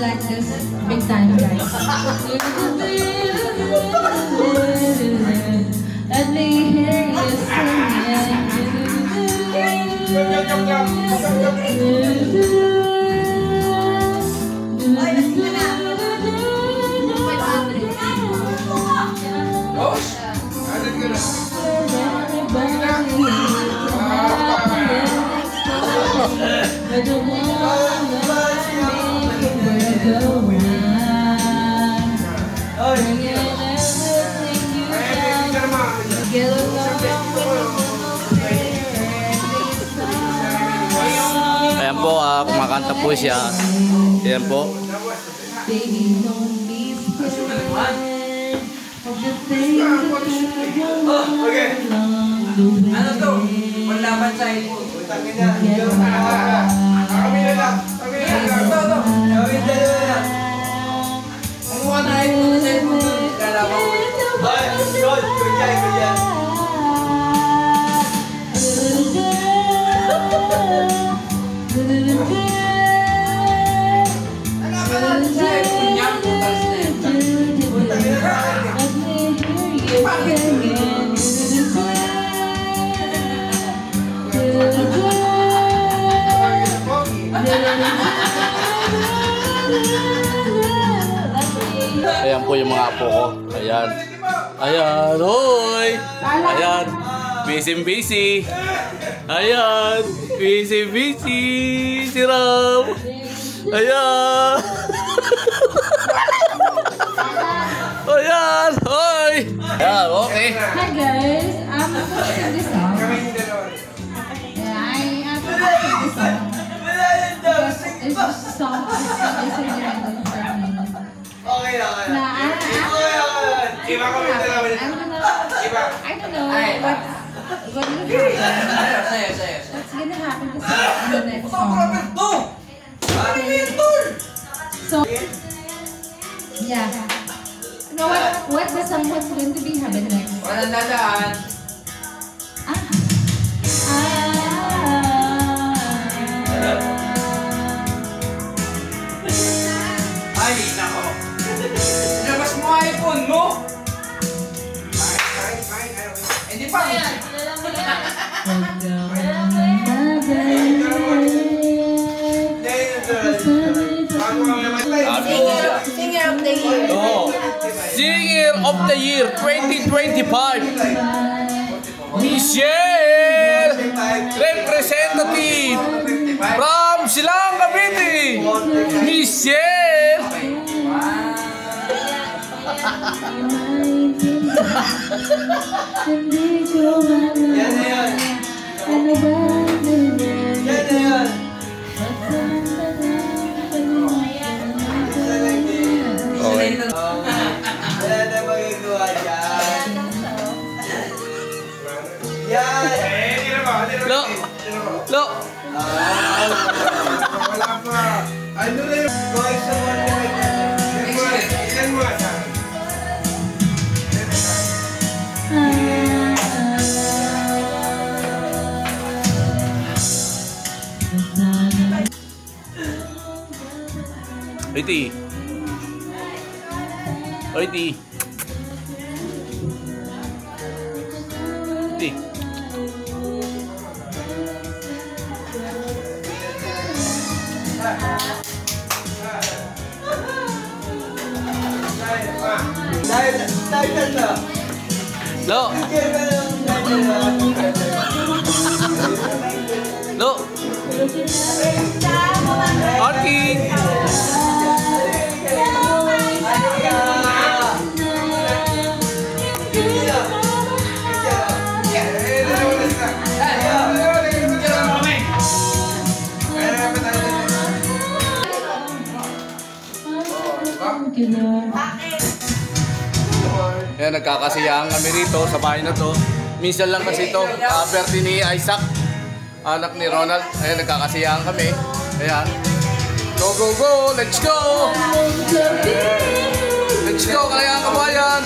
like this big time, guys. Let me hear you Ayan po, kumakanta po siya. Ayan po. Okay. Ano to? Panlaban sa ito. Tangin na. Kami na lang. Kami na lang. Ito. Gawin tayo na. Kumuha na ito sa ito. Kalaban mo. Ay, God. Kuya, kuya. Ayan po yung mga apo ko. Ayan. Ayan. Hoy! Ayan. Busy. Ayan. Busy. Si Ram. Ayan. Ayan. Hoy! Ayan. Okay. Hi guys, I'm going to sing this song. Yeah, I'm going to sing this song. It's a song is original for me. Okay. Iba ko yung dalawa. I don't know what will happen. What's gonna happen to in the next song. So, yeah. You know what the song was going to be happen next? Walang dadaan. Ay, nako. Labas mo iPhone mo. Hindi pa. Singer of the Year. Oh. Singer of the Year 2025. Michelle, representative from Silang Cavite. Michelle. Yan na yun. Yan na yun. Okay. Wala na magagawa dyan. Yan. Lo. Lo. Wala pa. Ano na yun? Going sa one point. Ilan mo ata? Iti. Oy, Ti. Ti. Dahil na. Lo. Lo. Arki. Ayan, nagkakasiyahan kami rito sa bahay na to. Minsan lang kasi ito, birthday ni Isaac, anak ni Ronald. Ayan, nagkakasiyahan kami. Ayan. Go, go, go! Let's go! Let's go, kaya kabayan!